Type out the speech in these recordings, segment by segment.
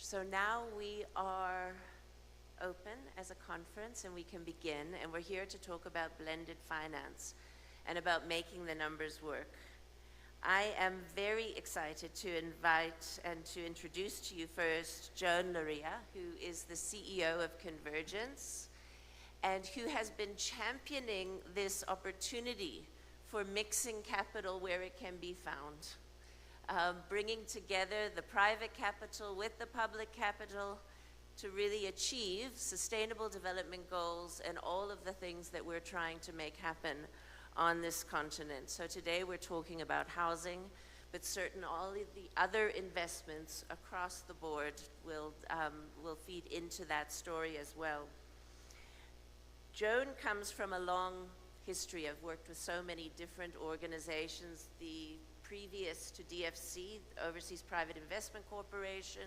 So now we are open as a conference and we can begin, and we're here to talk about blended finance and about making the numbers work. I am very excited to invite and to introduce to you first Joan Larrea, who is the CEO of Convergence and who has been championing this opportunity for mixing capital where it can be found, bringing together the private capital with the public capital to really achieve sustainable development goals and all of the things that we're trying to make happen on this continent. So today we're talking about housing, but all of the other investments across the board will feed into that story as well. Joan comes from a long history. I've worked with so many different organizations, the previous to DFC, Overseas Private Investment Corporation.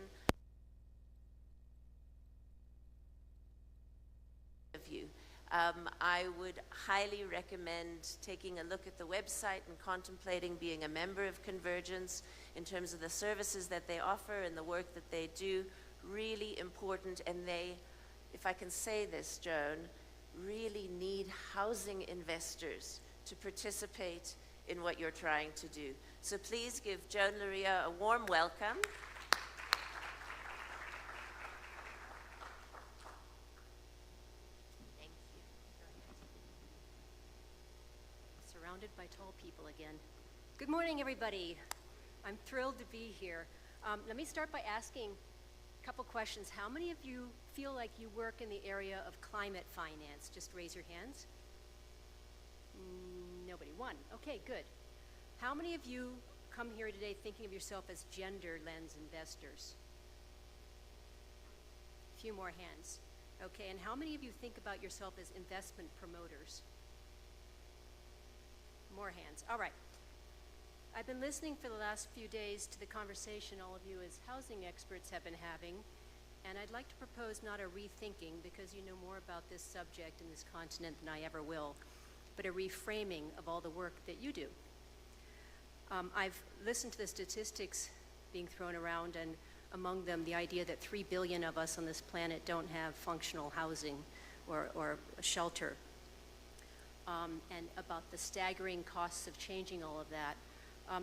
I would highly recommend taking a look at the website and contemplating being a member of Convergence in terms of the services that they offer and the work that they do. Really important, and they, if I can say this, Joan, really need housing investors to participate in what you're trying to do. So please give Joan Larrea a warm welcome. Surrounded by tall people again. Good morning, everybody. I'm thrilled to be here. Let me start by asking a couple questions. How many of you feel like you work in the area of climate finance? Just raise your hands. Nobody. One. Okay, good. How many of you come here today thinking of yourself as gender lens investors? A few more hands. Okay, and how many of you think about yourself as investment promoters? More hands. All right. I've been listening for the last few days to the conversation all of you as housing experts have been having, and I'd like to propose not a rethinking, because you know more about this subject in this continent than I ever will, but a reframing of all the work that you do. I've listened to the statistics being thrown around, and among them the idea that 3 billion of us on this planet don't have functional housing or shelter. And about the staggering costs of changing all of that.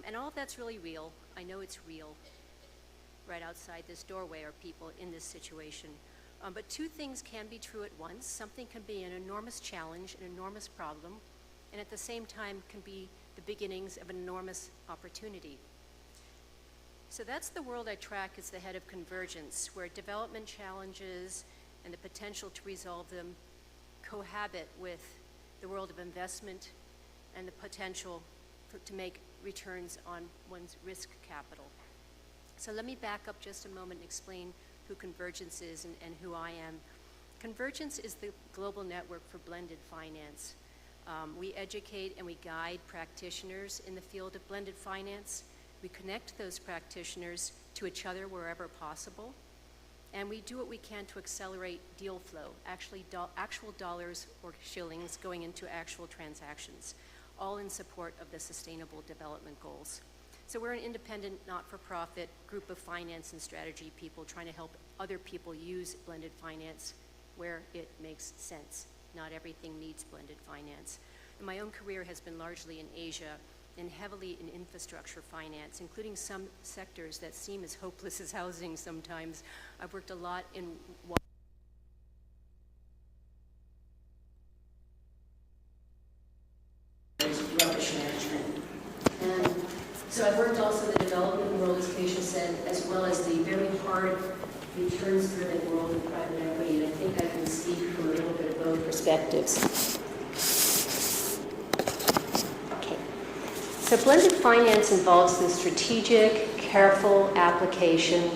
And all of that's really real. I know it's real. Right outside this doorway are people in this situation. But two things can be true at once. Something can be an enormous challenge, an enormous problem, and at the same time can be the beginnings of an enormous opportunity. So that's the world I track as the head of Convergence, where development challenges and the potential to resolve them cohabit with the world of investment and the potential to make returns on one's risk capital. So let me back up just a moment and explain who Convergence is and who I am. Convergence is the global network for blended finance. We educate and we guide practitioners in the field of blended finance. We connect those practitioners to each other wherever possible. And we do what we can to accelerate deal flow, actual dollars or shillings going into actual transactions, all in support of the Sustainable Development Goals. So we're an independent, not-for-profit group of finance and strategy people trying to help other people use blended finance where it makes sense. Not everything needs blended finance. And my own career has been largely in Asia and heavily in infrastructure finance, including some sectors that seem as hopeless as housing sometimes. I've worked a lot in rubbish management. And so I've worked also in the development world, as Keisha said, as well as the very hard, returns-driven world of private equity, and I think I can speak from a little bit of both perspectives. So blended finance involves the strategic, careful application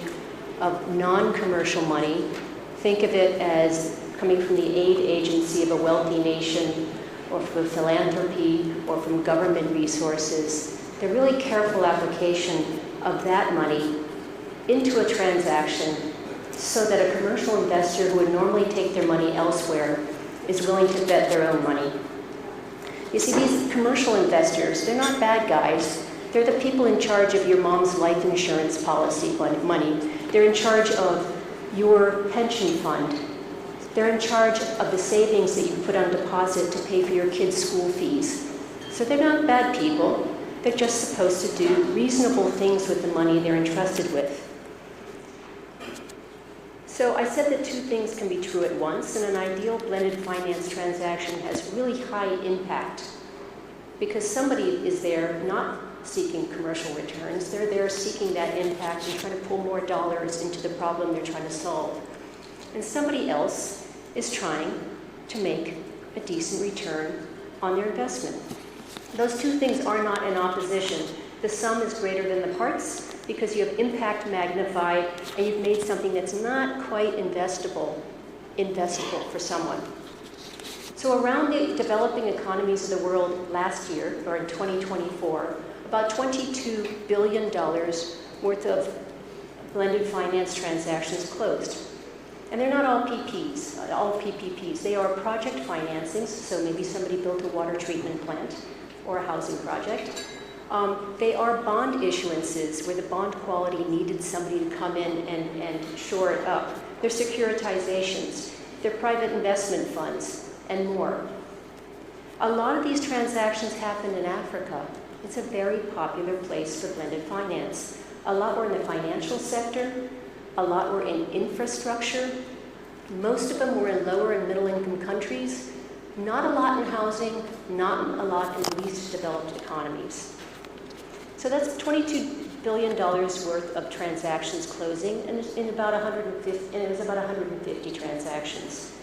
of non-commercial money. Think of it as coming from the aid agency of a wealthy nation, or from philanthropy, or from government resources. The really careful application of that money into a transaction so that a commercial investor who would normally take their money elsewhere is willing to bet their own money. You see, these commercial investors, they're not bad guys. They're the people in charge of your mom's life insurance policy money. They're in charge of your pension fund. They're in charge of the savings that you put on deposit to pay for your kids' school fees. So they're not bad people. They're just supposed to do reasonable things with the money they're entrusted with. So I said that two things can be true at once, and an ideal blended finance transaction has really high impact because somebody is there not seeking commercial returns. They're there seeking that impact and trying to pull more dollars into the problem they're trying to solve. And somebody else is trying to make a decent return on their investment. Those two things are not in opposition. The sum is greater than the parts because you have impact magnified and you've made something that's not quite investable for someone. So around the developing economies of the world last year, or in 2024, about $22 billion worth of blended finance transactions closed. And they're not all PPPs. They are project financings, so maybe somebody built a water treatment plant or a housing project. They are bond issuances where the bond quality needed somebody to come in and shore it up. They're securitizations. They're private investment funds and more. A lot of these transactions happen in Africa. It's a very popular place for blended finance. A lot were in the financial sector. A lot were in infrastructure. Most of them were in lower and middle income countries. Not a lot in housing, not a lot in the least developed economies. So that's $22 billion worth of transactions closing, and in about 150, and it was about 150 transactions.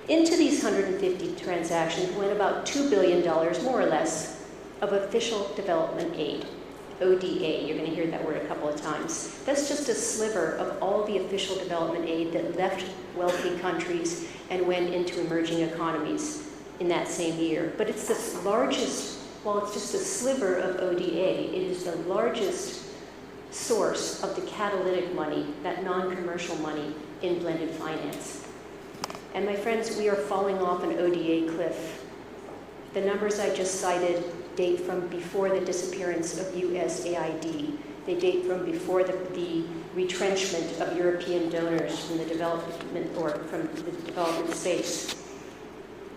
Into these 150 transactions went about $2 billion, more or less, of official development aid, ODA. You're going to hear that word a couple of times. That's just a sliver of all the official development aid that left wealthy countries and went into emerging economies in that same year. But it's the largest, while it's just a sliver of ODA, it is the largest source of the catalytic money, that non-commercial money in blended finance. And my friends, we are falling off an ODA cliff. The numbers I just cited date from before the disappearance of USAID. They date from before the retrenchment of European donors from the development or from the development space.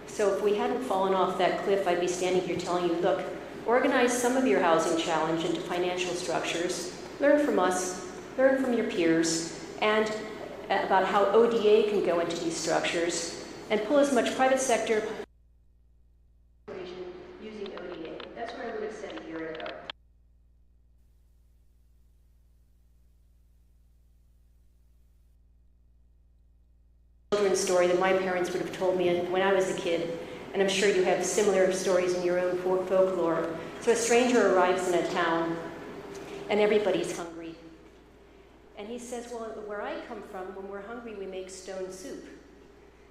So if we hadn't fallen off that cliff, I'd be standing here telling you, look, organize some of your housing challenge into financial structures, learn from us, learn from your peers, and about how ODA can go into these structures, and pull as much private sector using ODA. That's what I would have said a year ago. Children's story that my parents would have told me when I was a kid, and I'm sure you have similar stories in your own folklore. So a stranger arrives in a town, and everybody's hungry. And he says, well, where I come from, when we're hungry, we make stone soup.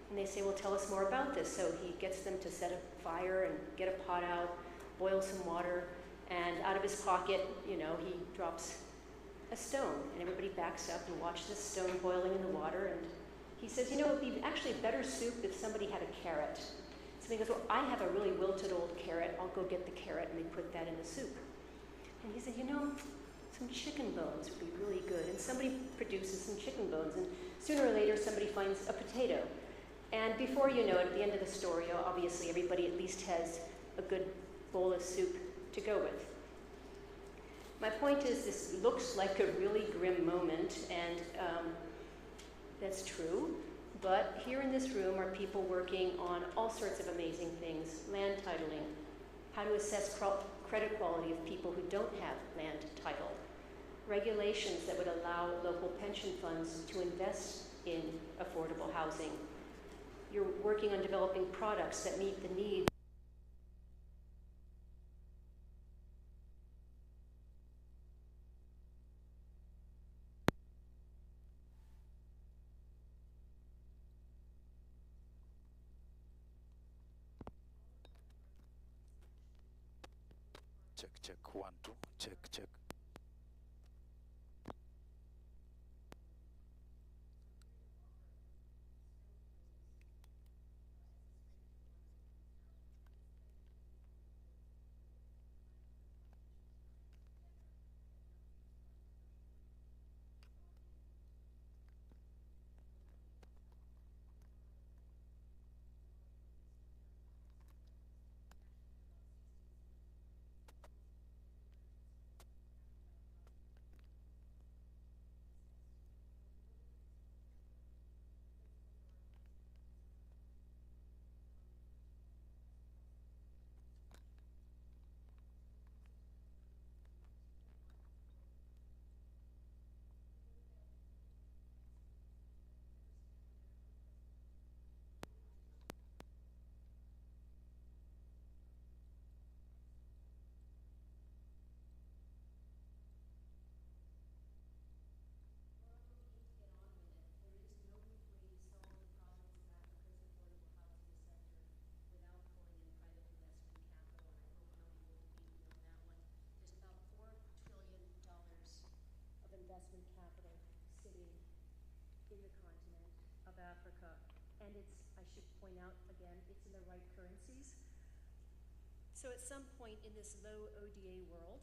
And they say, well, tell us more about this. So he gets them to set a fire and get a pot out, boil some water, and out of his pocket, he drops a stone. And everybody backs up and watches the stone boiling in the water. And he says, it would be actually better soup if somebody had a carrot. So he goes, well, I have a really wilted old carrot. I'll go get the carrot, and they put that in the soup. And he said, some chicken bones would be really good. And somebody produces some chicken bones, and sooner or later somebody finds a potato. And before you know it, at the end of the story, obviously everybody at least has a good bowl of soup to go with. My point is, this looks like a really grim moment, and that's true. But here in this room are people working on all sorts of amazing things: land titling, how to assess credit quality of people who don't have land title, regulations that would allow local pension funds to invest in affordable housing. You're working on developing products that meet the needs. Check, 1, 2, check. in the continent of Africa. And it's, I should point out again, it's in the right currencies. So at some point in this low ODA world,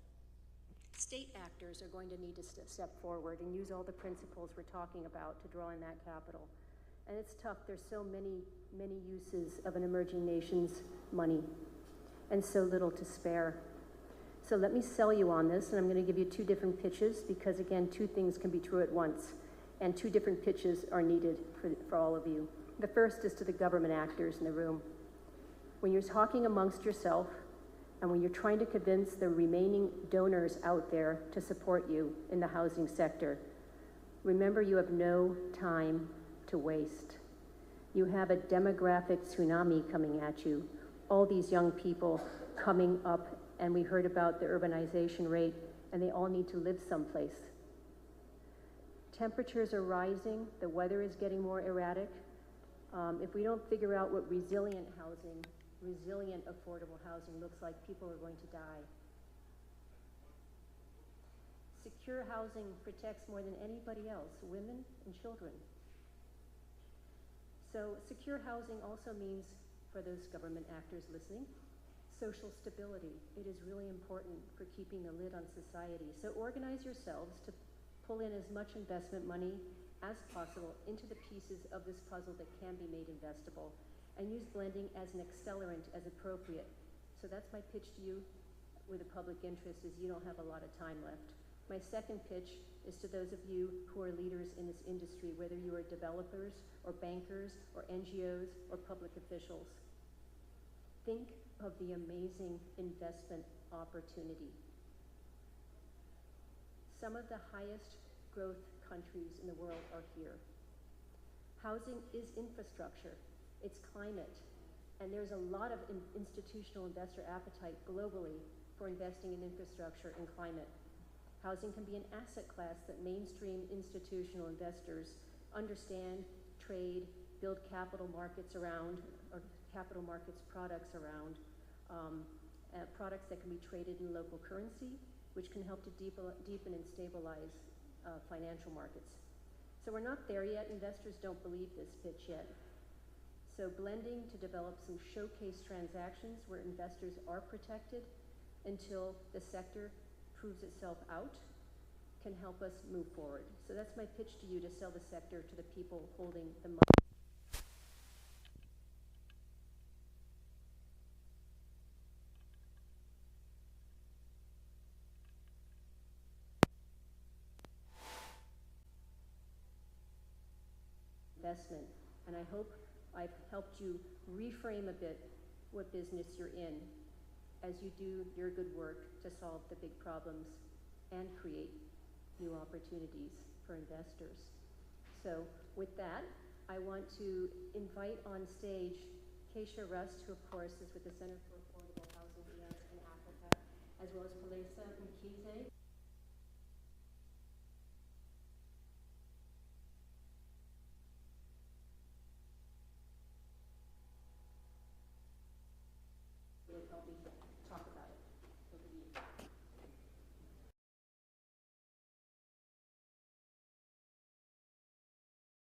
state actors are going to need to step forward and use all the principles we're talking about to draw in that capital. And it's tough. There's so many uses of an emerging nation's money and so little to spare. So let me sell you on this, and I'm going to give you two different pitches because, again, two things can be true at once, and two different pitches are needed for all of you. The first is to the government actors in the room. When you're talking amongst yourself, and when you're trying to convince the remaining donors out there to support you in the housing sector, remember you have no time to waste. You have a demographic tsunami coming at you. All these young people coming up, and we heard about the urbanization rate, and they all need to live someplace. Temperatures are rising, the weather is getting more erratic. If we don't figure out what resilient housing, resilient affordable housing looks like, people are going to die. Secure housing protects more than anybody else, women and children. So secure housing also means, for those government actors listening, social stability. It is really important for keeping the lid on society. So organize yourselves to pull in as much investment money as possible into the pieces of this puzzle that can be made investable, and use blending as an accelerant as appropriate. So that's my pitch to you with a public interest, is you don't have a lot of time left. My second pitch is to those of you who are leaders in this industry, whether you are developers or bankers or NGOs or public officials. Think of the amazing investment opportunity. Some of the highest growth countries in the world are here. Housing is infrastructure, it's climate, and there's a lot of institutional investor appetite globally for investing in infrastructure and climate. Housing can be an asset class that mainstream institutional investors understand, trade, build capital markets around, or capital markets products around, products that can be traded in local currency, which can help to deepen and stabilize financial markets. So we're not there yet. Investors don't believe this pitch yet. So blending to develop some showcase transactions where investors are protected until the sector proves itself out can help us move forward. So that's my pitch to you, to sell the sector to the people holding the money. Investment, and I hope I've helped you reframe a bit what business you're in as you do your good work to solve the big problems and create new opportunities for investors. So with that, I want to invite on stage Keisha Rust, who of course is with the Center for Affordable Housing in Africa, as well as Palesa Mkhize.